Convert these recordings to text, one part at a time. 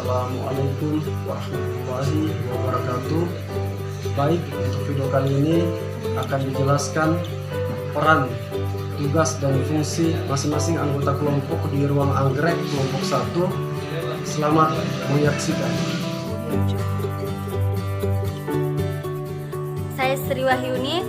Assalamualaikum warahmatullahi wabarakatuh. Baik, untuk video kali ini akan dijelaskan peran, tugas, dan fungsi masing-masing anggota kelompok di ruang anggrek kelompok 1. Selamat menyaksikan. Saya Sri Wahyuni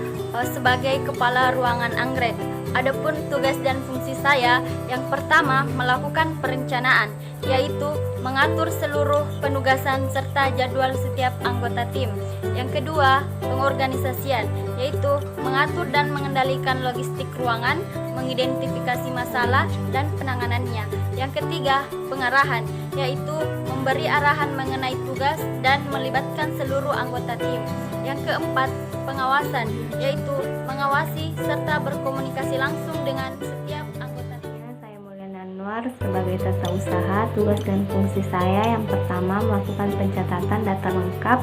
sebagai Kepala Ruangan Anggrek. Adapun tugas dan fungsi saya, yang pertama melakukan perencanaan, yaitu mengatur seluruh penugasan serta jadwal setiap anggota tim. Yang kedua, pengorganisasian, yaitu mengatur dan mengendalikan logistik ruangan, mengidentifikasi masalah dan penanganannya. Yang ketiga, pengarahan, yaitu memberi arahan mengenai tugas dan melibatkan seluruh anggota tim. Yang keempat, pengawasan, yaitu mengawasi serta berkomunikasi langsung dengan setiap anggota tim. Saya Mulyana Anwar sebagai tata usaha. Tugas dan fungsi saya yang pertama melakukan pencatatan data lengkap,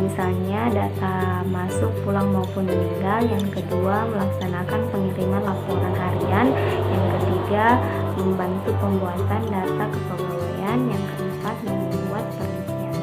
misalnya data masuk, pulang maupun meninggal. Yang kedua, melaksanakan pengiriman laporan harian. Yang ketiga, membantu pembuatan data kepegawaian. Yang keempat, membuat perincian.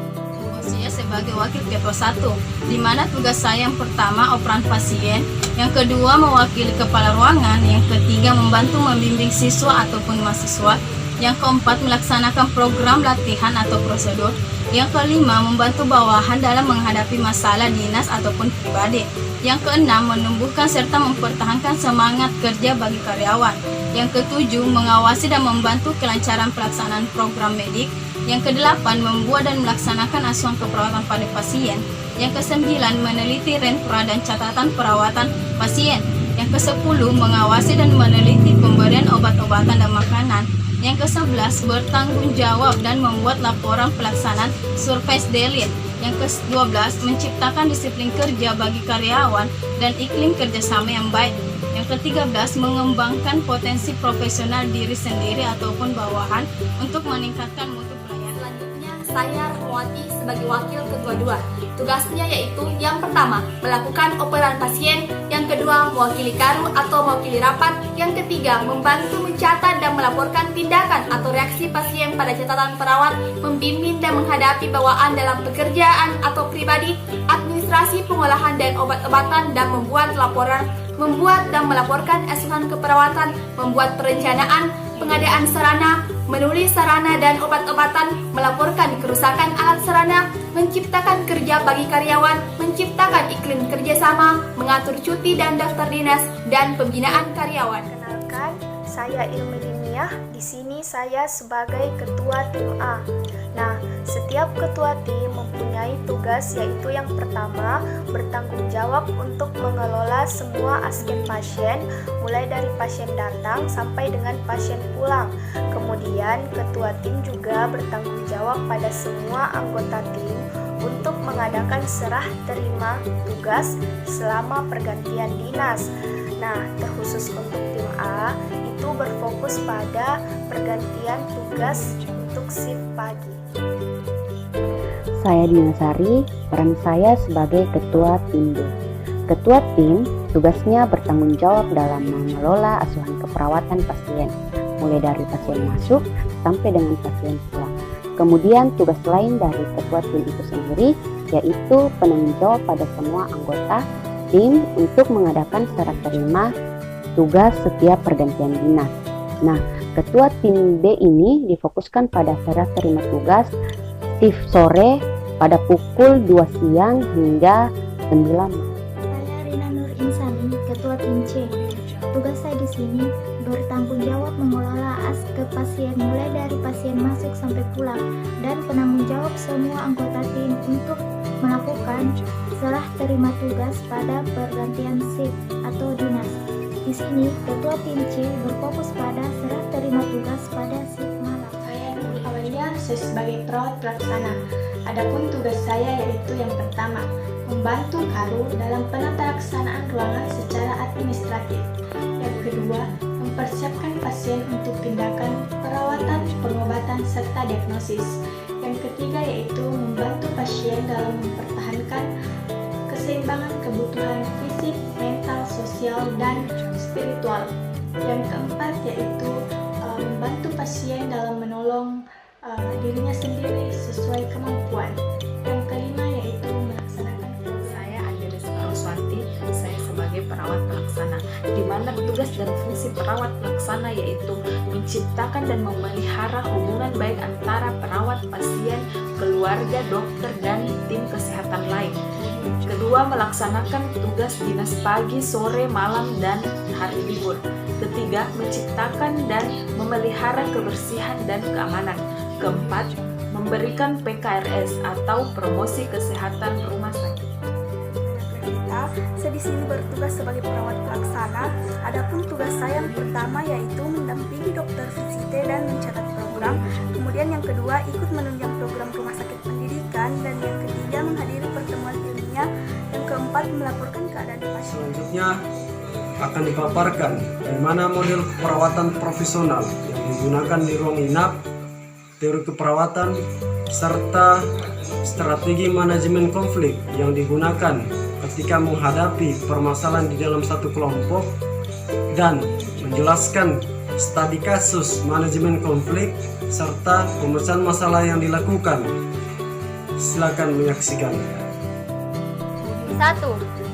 Saya sebagai wakil ketua 1, di mana tugas saya yang pertama operan pasien, yang kedua mewakili kepala ruangan, yang ketiga membantu membimbing siswa ataupun mahasiswa, yang keempat melaksanakan program latihan atau prosedur, yang kelima membantu bawahan dalam menghadapi masalah dinas ataupun pribadi, yang keenam menumbuhkan serta mempertahankan semangat kerja bagi karyawan, yang ketujuh mengawasi dan membantu kelancaran pelaksanaan program medik, yang kedelapan membuat dan melaksanakan asuhan keperawatan pada pasien, yang kesembilan meneliti renpra dan catatan perawatan pasien, yang kesepuluh mengawasi dan meneliti pemberian obat-obatan dan makanan, yang ke-11 bertanggung jawab dan membuat laporan pelaksanaan survei delin, yang ke-12 menciptakan disiplin kerja bagi karyawan dan iklim kerjasama yang baik, yang ke-13 mengembangkan potensi profesional diri sendiri ataupun bawahan untuk meningkatkan mutu pelayanan. Selanjutnya, saya Rahmawati sebagai wakil ketua 2. Tugasnya yaitu yang pertama, melakukan operan pasien, yang kedua, mewakili karu atau mewakili rapat, yang ketiga, membantu mencatat dan melaporkan tindakan atau reaksi pasien pada catatan perawat, membimbing dan menghadapi bawaan dalam pekerjaan atau pribadi, administrasi pengolahan dan obat-obatan, dan membuat dan melaporkan asuhan keperawatan, membuat perencanaan, pengadaan sarana, menulis sarana dan obat-obatan, melaporkan kerusakan alat sarana, menciptakan kerja bagi karyawan, menciptakan iklim kerjasama, mengatur cuti dan daftar dinas, dan pembinaan karyawan. Kenalkan, saya Ilmi Liniah. Di sini saya sebagai ketua tim A. Nah, setiap ketua tim mempunyai tugas, yaitu yang pertama bertanggung jawab untuk mengelola semua aspek pasien, mulai dari pasien datang sampai dengan pasien pulang. Kemudian ketua tim juga bertanggung jawab pada semua anggota tim untuk mengadakan serah terima tugas selama pergantian dinas. Nah, terkhusus untuk tim A itu berfokus pada pergantian tugas untuk shift pagi. Saya Dina Sari, peran saya sebagai ketua tim B. Ketua tim tugasnya bertanggung jawab dalam mengelola asuhan keperawatan pasien, mulai dari pasien masuk sampai dengan pasien pulang. Kemudian tugas lain dari ketua tim itu sendiri yaitu penanggung jawab pada semua anggota tim untuk mengadakan serah terima tugas setiap pergantian dinas. Nah, ketua tim B ini difokuskan pada serah terima tugas shift sore pada pukul 2 siang hingga 9 malam. Saya Rina Nur Insani, ketua tim C. Tugas saya di sini bertanggung jawab mengelola aspek pasien mulai dari pasien masuk sampai pulang, dan penanggung jawab semua anggota tim untuk melakukan serah terima tugas pada pergantian shift atau dinas. Di sini ketua tim C berfokus pada serah terima tugas pada shift malam. Saya Nurul Awalia, saya sebagai perawat pelaksana. Adapun tugas saya yaitu yang pertama, membantu karu dalam penatalaksanaan ruangan secara administratif. Yang kedua, mempersiapkan pasien untuk tindakan perawatan, pengobatan, serta diagnosis. Yang ketiga yaitu membantu pasien dalam mempertahankan keseimbangan kebutuhan fisik, mental, sosial, dan spiritual. Yang keempat yaitu membantu pasien dalam menolong dirinya sendiri sesuai kemampuan. Yang kelima yaitu melaksanakan. Saya Angelis Aruswanti, saya sebagai perawat pelaksana, di mana tugas dan fungsi perawat pelaksana yaitu menciptakan dan memelihara hubungan baik antara perawat, pasien, keluarga, dokter, dan tim kesehatan lain. Kedua, melaksanakan tugas dinas pagi, sore, malam, dan hari libur. Ketiga, menciptakan dan memelihara kebersihan dan keamanan. Keempat, memberikan PKRS atau promosi kesehatan rumah sakit. Saya di sini bertugas sebagai perawat pelaksana. Adapun tugas saya yang pertama yaitu mendampingi dokter VCT dan mencatat program. Kemudian yang kedua ikut menunjang program rumah sakit pendidikan, dan yang ketiga menghadiri pertemuan ilmiah. Yang keempat melaporkan keadaan pasien. Selanjutnya akan dipaparkan bagaimana model perawatan profesional yang digunakan di ruang inap, teori keperawatan, serta strategi manajemen konflik yang digunakan ketika menghadapi permasalahan di dalam satu kelompok, dan menjelaskan studi kasus manajemen konflik serta pemecahan masalah yang dilakukan. Silakan menyaksikan. 1.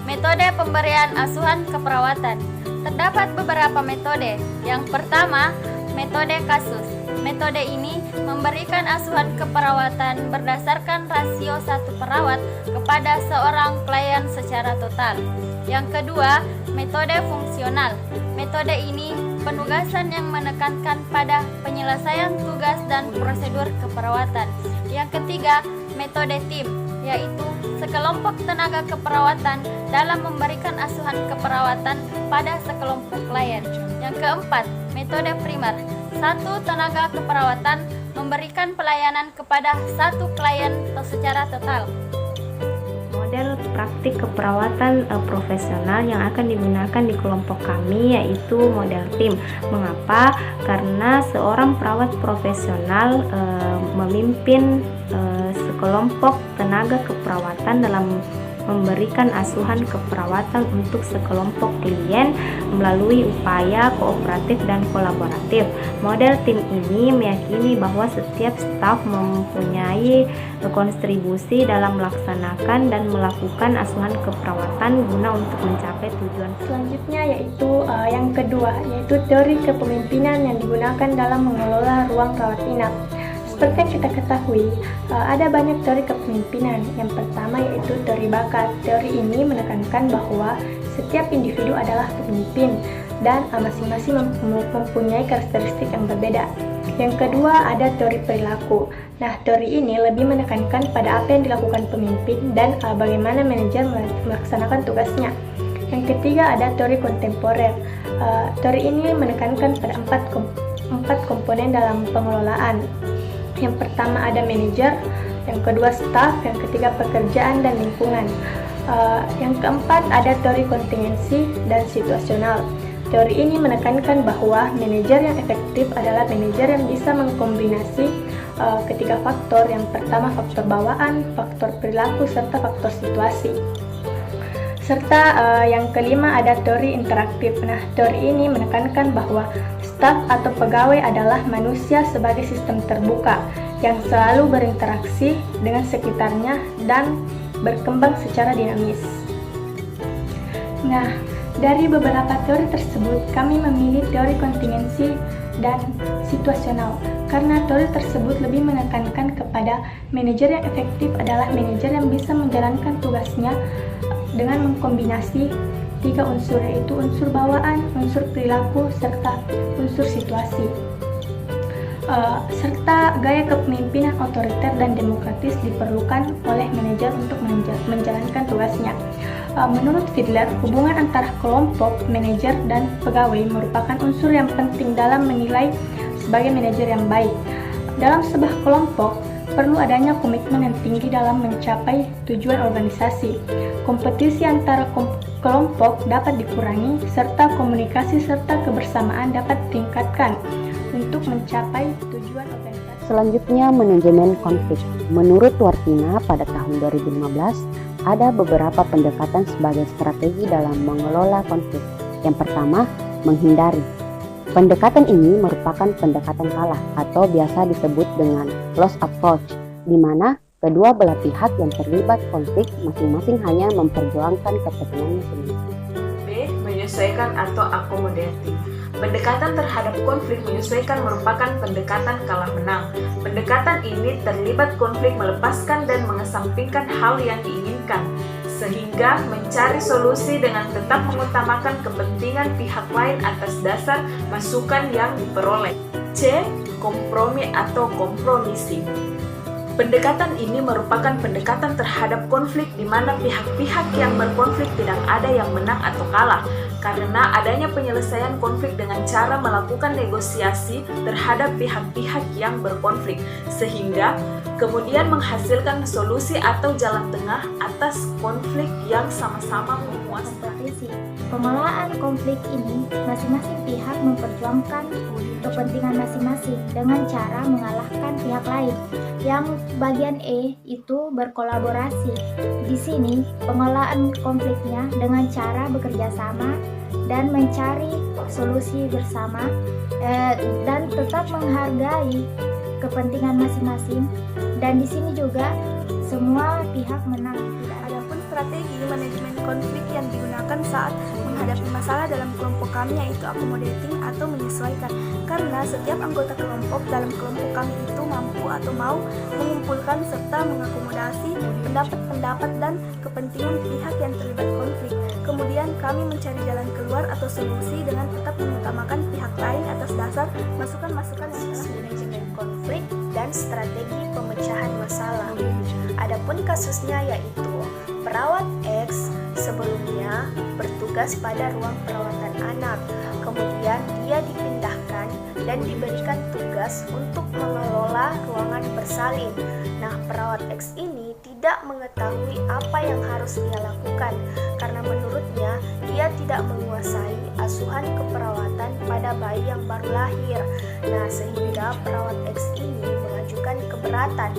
Metode pemberian asuhan keperawatan. Terdapat beberapa metode. Yang pertama, metode kasus. Metode ini memberikan asuhan keperawatan berdasarkan rasio satu perawat kepada seorang klien secara total. Yang kedua, metode fungsional. Metode ini penugasan yang menekankan pada penyelesaian tugas dan prosedur keperawatan. Yang ketiga, metode tim, yaitu sekelompok tenaga keperawatan dalam memberikan asuhan keperawatan pada sekelompok klien. Yang keempat, metode primer. Satu tenaga keperawatan memberikan pelayanan kepada satu klien secara total. Model praktik keperawatan profesional yang akan digunakan di kelompok kami yaitu model tim. Mengapa? Karena seorang perawat profesional memimpin sekelompok tenaga keperawatan dalam memberikan asuhan keperawatan untuk sekelompok klien melalui upaya kooperatif dan kolaboratif. Model tim ini meyakini bahwa setiap staf mempunyai kontribusi dalam melaksanakan dan melakukan asuhan keperawatan guna untuk mencapai tujuan. Selanjutnya yaitu yang kedua, yaitu teori kepemimpinan yang digunakan dalam mengelola ruang rawat inap. Seperti yang kita ketahui, ada banyak teori kepemimpinan. Yang pertama yaitu teori bakat. Teori ini menekankan bahwa setiap individu adalah pemimpin dan masing-masing mempunyai karakteristik yang berbeda. Yang kedua ada teori perilaku. Nah, teori ini lebih menekankan pada apa yang dilakukan pemimpin dan bagaimana manajer melaksanakan tugasnya. Yang ketiga ada teori kontemporer. Teori ini menekankan pada empat komponen dalam pengelolaan. Yang pertama ada manajer, yang kedua staf, yang ketiga pekerjaan dan lingkungan. Yang keempat ada teori kontingensi dan situasional. Teori ini menekankan bahwa manajer yang efektif adalah manajer yang bisa mengkombinasi ketiga faktor. Yang pertama faktor bawaan, faktor perilaku, serta faktor situasi. Serta yang kelima ada teori interaktif. Nah, teori ini menekankan bahwa staf atau pegawai adalah manusia sebagai sistem terbuka yang selalu berinteraksi dengan sekitarnya dan berkembang secara dinamis. Nah, dari beberapa teori tersebut, kami memilih teori kontingensi dan situasional karena teori tersebut lebih menekankan kepada manajer yang efektif adalah manajer yang bisa menjalankan tugasnya dengan mengkombinasi tiga unsur, yaitu unsur bawaan, unsur perilaku, serta unsur situasi. Serta gaya kepemimpinan otoriter dan demokratis diperlukan oleh manajer untuk menjalankan tugasnya. Menurut Fiedler, hubungan antara kelompok, manajer, dan pegawai merupakan unsur yang penting dalam menilai sebagai manajer yang baik. Dalam sebuah kelompok, perlu adanya komitmen yang tinggi dalam mencapai tujuan organisasi. Kompetisi antara kelompok dapat dikurangi, serta komunikasi serta kebersamaan dapat ditingkatkan untuk mencapai tujuan organisasi. Selanjutnya, manajemen konflik. Menurut Wartina pada tahun 2015, ada beberapa pendekatan sebagai strategi dalam mengelola konflik. Yang pertama, menghindari. Pendekatan ini merupakan pendekatan kalah atau biasa disebut dengan loss approach, di mana kedua belah pihak yang terlibat konflik masing-masing hanya memperjuangkan kepentingannya sendiri. B. Menyesuaikan atau accommodating. Pendekatan terhadap konflik menyesuaikan merupakan pendekatan kalah menang. Pendekatan ini terlibat konflik melepaskan dan mengesampingkan hal yang diinginkan, sehingga mencari solusi dengan tetap mengutamakan kepentingan pihak lain atas dasar masukan yang diperoleh. C. Kompromi atau compromising. Pendekatan ini merupakan pendekatan terhadap konflik di mana pihak-pihak yang berkonflik tidak ada yang menang atau kalah, karena adanya penyelesaian konflik dengan cara melakukan negosiasi terhadap pihak-pihak yang berkonflik, sehingga kemudian menghasilkan solusi atau jalan tengah atas konflik yang sama-sama memuaskan. Kompetisi. Pengelolaan konflik ini, masing-masing pihak memperjuangkan kepentingan masing-masing dengan cara mengalahkan pihak lain. Yang bagian E itu berkolaborasi. Di sini pengelolaan konfliknya dengan cara bekerja sama dan mencari solusi bersama dan tetap menghargai kepentingan masing-masing. Dan di sini juga semua pihak menang. Adapun strategi manajemen konflik yang digunakan saat menghadapi masalah dalam kelompok kami yaitu accommodating atau menyesuaikan, karena setiap anggota kelompok dalam kelompok kami itu mampu atau mau mengumpulkan serta mengakomodasi pendapat-pendapat dan kepentingan pihak yang terlibat konflik. Kemudian kami mencari jalan keluar atau solusi dengan tetap mengutamakan pihak lain atas dasar masukan-masukan yang telah Manajemen konflik dan strategi pemecahan masalah. Adapun kasusnya yaitu perawat X sebelumnya bertugas pada ruang perawatan anak, kemudian dia dipindahkan dan diberikan tugas untuk mengelola ruangan bersalin. Nah, perawat X ini tidak mengetahui apa yang harus dia lakukan karena menurutnya dia tidak menguasai asuhan keperawatan pada bayi yang baru lahir. Nah, sehingga perawat X ini mengajukan keberatan.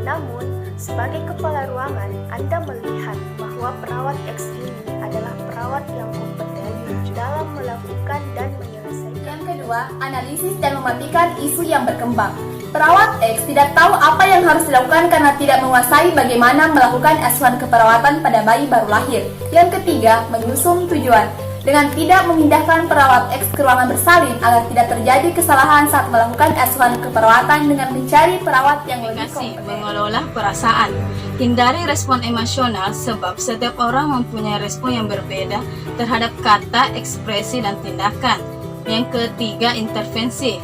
Namun, sebagai kepala ruangan, Anda melihat bahwa perawat X ini adalah perawat yang kompeten dalam melakukan dan menyelesaikan. Yang kedua, analisis dan mematikan isu yang berkembang. Perawat X tidak tahu apa yang harus dilakukan karena tidak menguasai bagaimana melakukan asuhan keperawatan pada bayi baru lahir. Yang ketiga, menyusun tujuan. Dengan tidak memindahkan perawat X ke ruangan bersalin agar tidak terjadi kesalahan saat melakukan asuhan keperawatan dengan mencari perawat yang lebih kompeten. Mengelola perasaan. Hindari respon emosional sebab setiap orang mempunyai respon yang berbeda terhadap kata, ekspresi, dan tindakan. Yang ketiga, intervensi.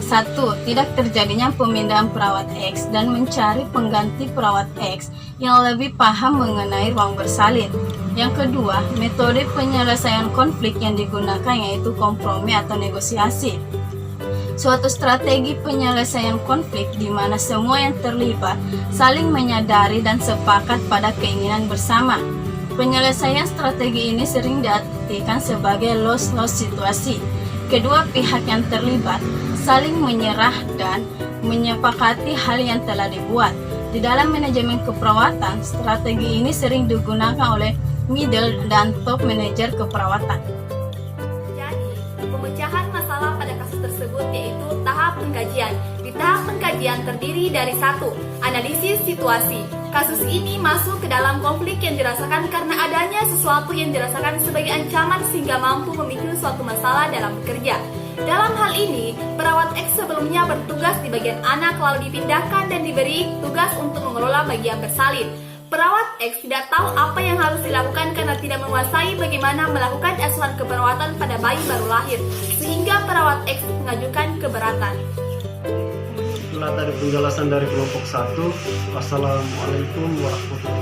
1. Tidak terjadinya pemindahan perawat X dan mencari pengganti perawat X yang lebih paham mengenai ruang bersalin. Yang kedua, metode penyelesaian konflik yang digunakan yaitu kompromi atau negosiasi. Suatu strategi penyelesaian konflik di mana semua yang terlibat saling menyadari dan sepakat pada keinginan bersama. Penyelesaian strategi ini sering diartikan sebagai loss-loss situasi. Kedua pihak yang terlibat saling menyerah dan menyepakati hal yang telah dibuat. Di dalam manajemen keperawatan, strategi ini sering digunakan oleh middle dan top manajer keperawatan. Jadi, pemecahan masalah pada kasus tersebut yaitu tahap pengkajian. Di tahap pengkajian terdiri dari 1. Analisis situasi. Kasus ini masuk ke dalam konflik yang dirasakan karena adanya sesuatu yang dirasakan sebagai ancaman sehingga mampu memicu suatu masalah dalam bekerja. Dalam hal ini, perawat X sebelumnya bertugas di bagian anak lalu dipindahkan dan diberi tugas untuk mengelola bagian bersalin. Perawat X tidak tahu apa yang harus dilakukan karena tidak menguasai bagaimana melakukan asuhan keperawatan pada bayi baru lahir, sehingga perawat X mengajukan keberatan. Itulah tadi penjelasan dari kelompok 1. Wassalamualaikum warahmatullahi wabarakatuh.